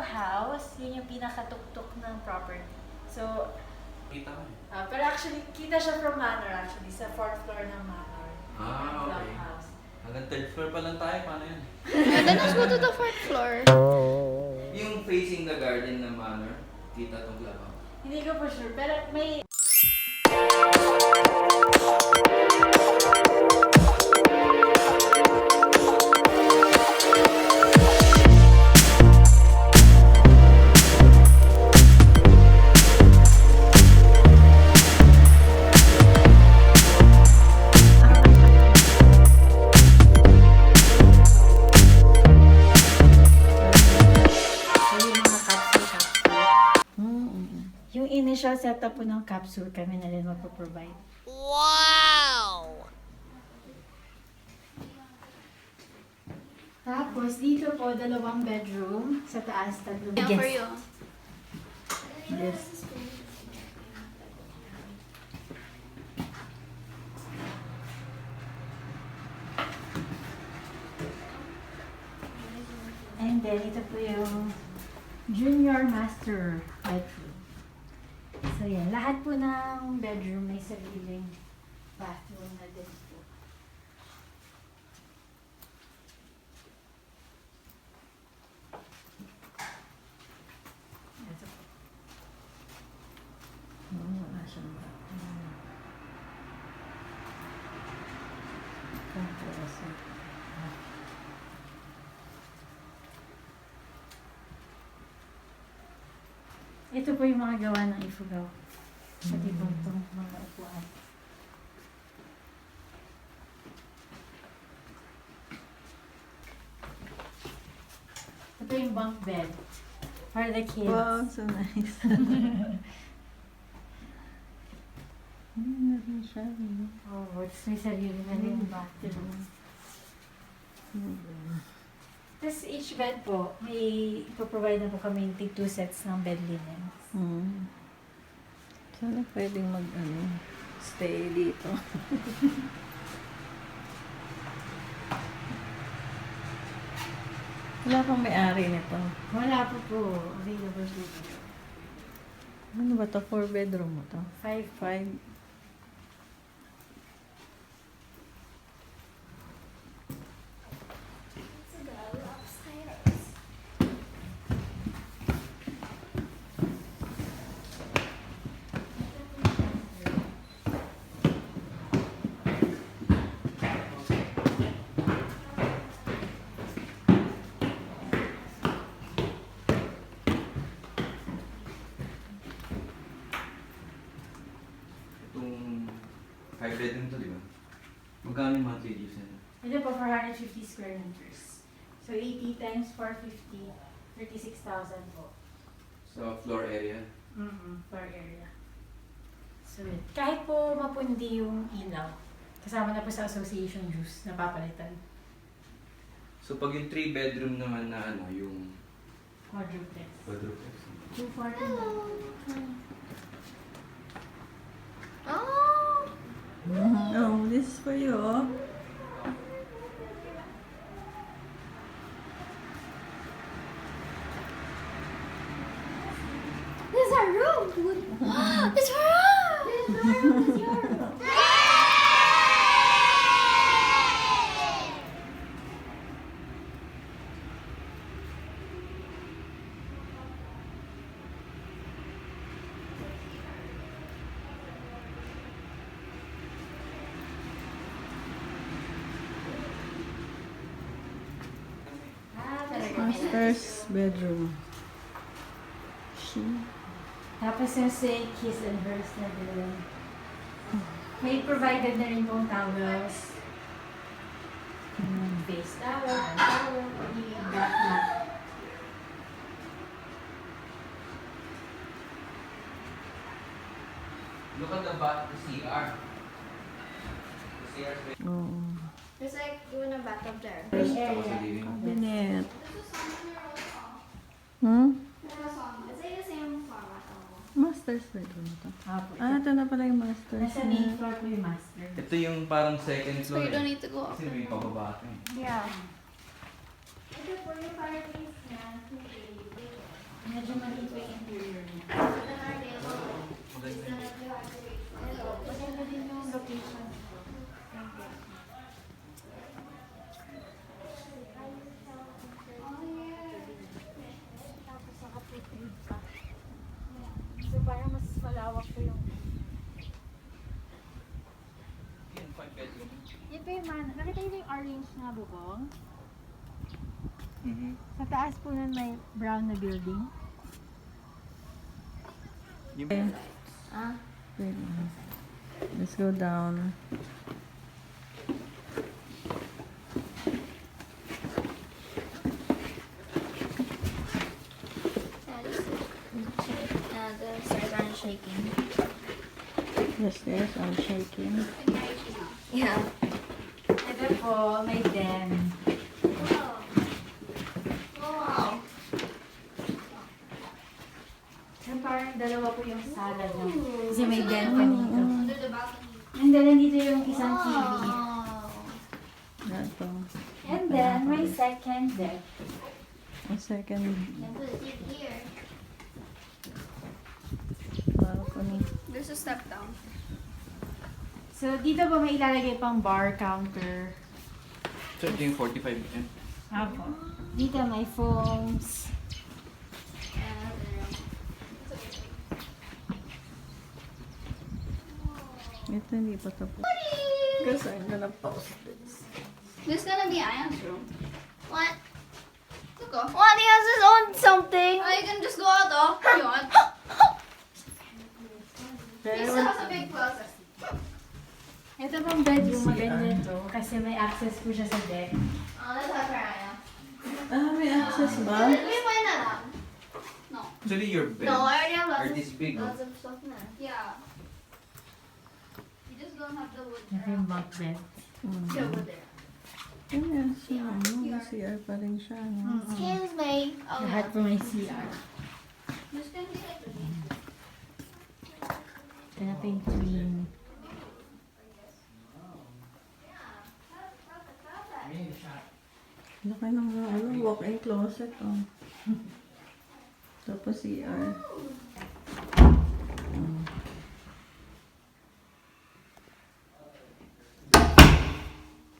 house, yun yung pinakatuktok ng property. So, Kita mo. pero actually, kita siya from Manor actually, sa 4th floor ng Manor. Ah, okay. House. Hanggang 3rd floor pa lang tayo, paano yan? Then let's go to the 4th floor. Yung facing the garden na manor, kita tong clubhouse. Hindi ko po sure, pero may... Yung initial setup po ng capsule kami na rin magpo-provide. Wow! Tapos dito po, 2 bedroom sa taas, 3 Yeah, for you. Yes. And then ito po yung junior master bedroom. So yan, lahat po ng bedroom may sariling bathroom na din po. Ito po. Wala siyang bathroom. Ito po yung mga gawa ng Ifugao. Pati po itong mga upuan. Ito yung bunk bed for the kids. Wow, so nice. Oh, it's may sarili na rin yung bathroom. Tapos each bed po, may ipoprovide na po kami 2 sets ng bed linens. Sana pwedeng stay dito. Wala pang may-ari nito. Wala po po. Available po. Ano ba to? 4 bedroom mo to? 5. 5. Itong 5 bedroom to, di ba? Magkano yung monthly dues nito? Ito po 450 square meters. So 80 times 450, 36,000 po. Sa floor area. Per area. So yun. Kahit po mapundi yung ilaw, kasama na po sa association dues na papalitan. So pag yung 3 bedroom naman na yung Quadruplex. quadruplex. 240. Oh! Oh, this is for you. This is our room, dude. It's our room! It's your room. Talaga. Master's bedroom. Tapos yung sink, his and hers na din. May provided na rin pong towels. Face towel, hand towel, back mat. Look at the CR. The CR is very Oo. There's like doing a bathtub there. Fresh sa area. living. Cabinet. It's like the same format. Master's bedroom ito. Apo. Ito na pala yung master's. Nasa main floor po yung master. Ito yung parang second So floor. you don't need to go up. Kasi may pababa ka eh. Yeah. Ito po yung fireplace niya. medyo maliit pa yung interior niya. Maganda din yung location. Tapos naka-footbridge pa. So parang mas malawak po yung... Yan, 5 bedroom. Yun po yung man. Nakita niyo yung orange na bubong? Mm-hmm. Sa taas po nun may brown na building. Yung Ah? Wait. Let's go down. The stairs aren't shaking. The stairs are shaking. Yeah. Ito po, may den. Wow. So parang dalawa po yung sala niya. Kasi may den pa dito. Under the balcony. And then nandito yung isang TV. Wow. Dato. And then may second deck. A second Can put the TV here. balcony. There's a step down. So dito po may ilalagay pang bar counter. So, ito yung 45 yan. Apo. Dito may phones. And another room. Ito hindi pa tapos. Because I'm gonna post this. This is gonna be Ayan's room. What? Look off. What? He has his own something. Oh, you can just go out though. If you want. He still has a big closet. Ito pong bedroom maganda to kasi may access po siya sa deck. Oh, let's have for Aya. Ah, may access ba? Let me find that out. No. Actually, your bed No, I already have are lots this big. of stuff in there. Yeah. You just don't have the wood Ito there. yung bunk bed. The wood there. Yan, siya. May CR pa rin siya. No? Excuse me. Oh, Lahat po may CR. This can be like this. Ito na po yung twin. Laki ng walk-in closet. Oh. Tapos CR.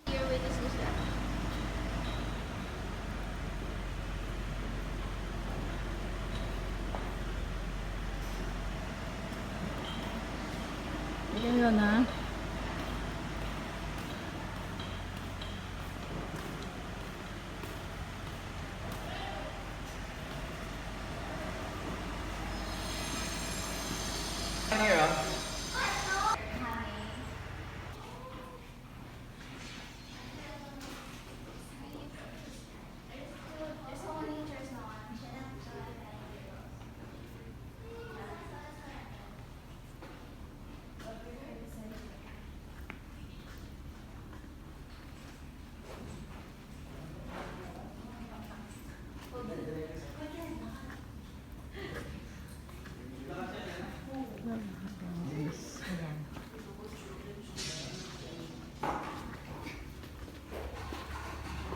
Here with this is that. Yan yun ha. Here, ah. There's so many chairs now. Ayan.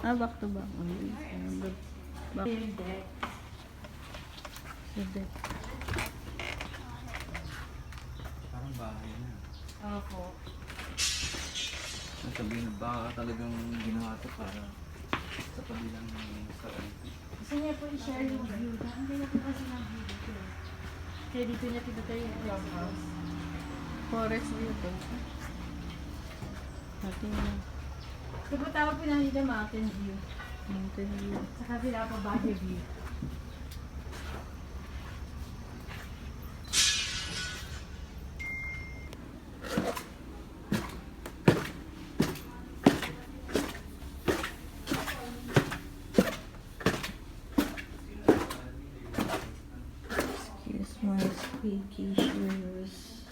Ah, back to back. Only. Back Yung deck. to deck. Parang bahay na. Opo. Nasabihin na baka talagang ginawa ito para sa kabilang restaurant. Gusto niya po i-share yung view. Ang ganda po kasi ng view dito. Kaya dito niya tinutuloy yung clubhouse. Forest view to. Ating So po tawag po namin dito mountain view. mountain view. Sa kabila po Baguio view. Excuse my squeaky shoes.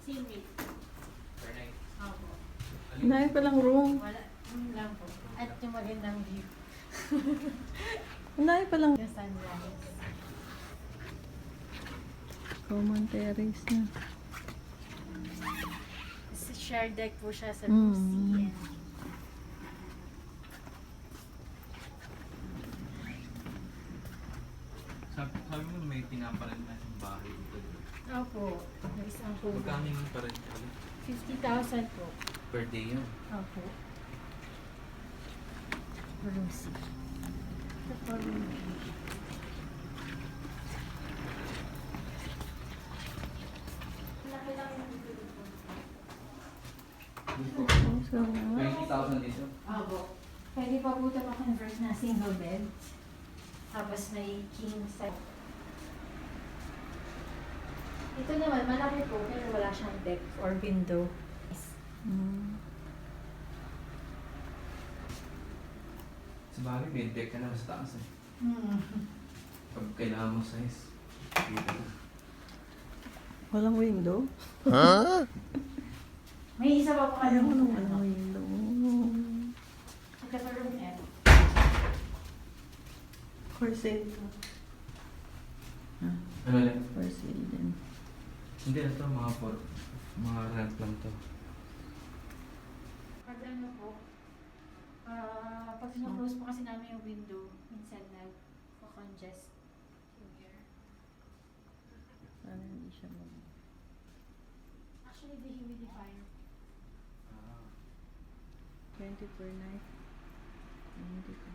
Same rate. Opo. Dahil palang room. Wala. Yun lang po. At yung magandang view. Dahil palang Yung sunrise. common terrace na. This is shared deck po siya sa room C. Mm. And Sabi mo may pinapalan na yung bahay dito. opo, may isang po. Magkano yung pa rin? 50,000 po. Per day yun. Opo. Room C. Ito po room B. Laki lang yung bibili ko. Dito. So, 20,000 dito. Opo. Pwede pa po ito ma-convert na single bed. Tapos may king size. Ito naman, malaki po, pero wala siyang deck or window. mm. Sa bagay, may deck ka na sa taas eh. Hmm. Pag kailangan mo size, dito na. Walang window? May isa pa po Ayaw kayong ko nung walang window. Ito pa room F. For sale to. Ah, Ano lang? for sale din. Hindi na to, mga rent lang to. Pag ano po, pag close po kasi namin yung window, minsan nag-congest yung air. Sana hindi siya mag... Actually, dehumidifier. 20 per night. Hindi ko.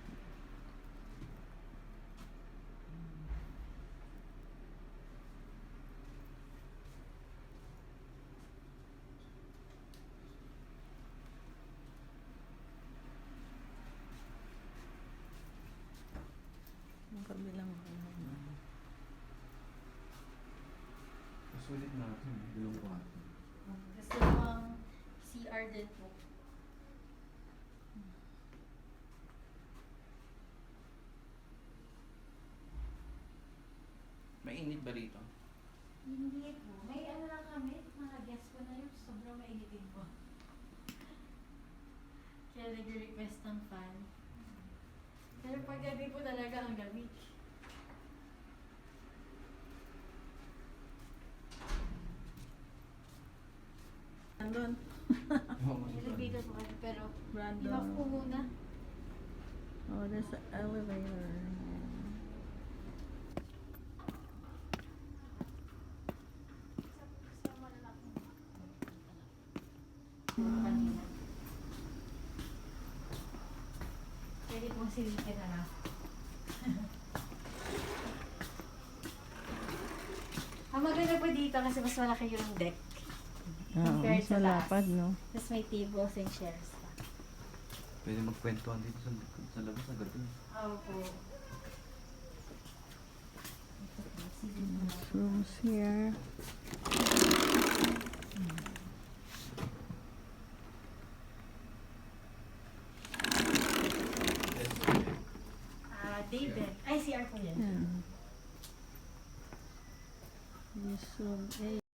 Ang kabilang ano. Sulit natin, dalawang kwarto. Gusto namang CR din po. Mainit ba rito? Hindi po. May ano lang kami, mga guests ko na yung sobrang mainitin po. Kaya nag-request ng fan. Pero pag gabi po talaga ang lamig. Brandon. Elevator po kami, pero Brandon. iba po muna. Oh, there's an elevator. Kanina. Pwede pong silipin na lang. Ang maganda po dito kasi mas malaki yung deck. Oo, Compared mas sa malapad, taas. no? Tapos may tables and chairs pa. Pwede magkwentuhan dito sa labas na gabi. Opo. Rooms here. Day bed. Ay, CR po yan. Yan. This room A.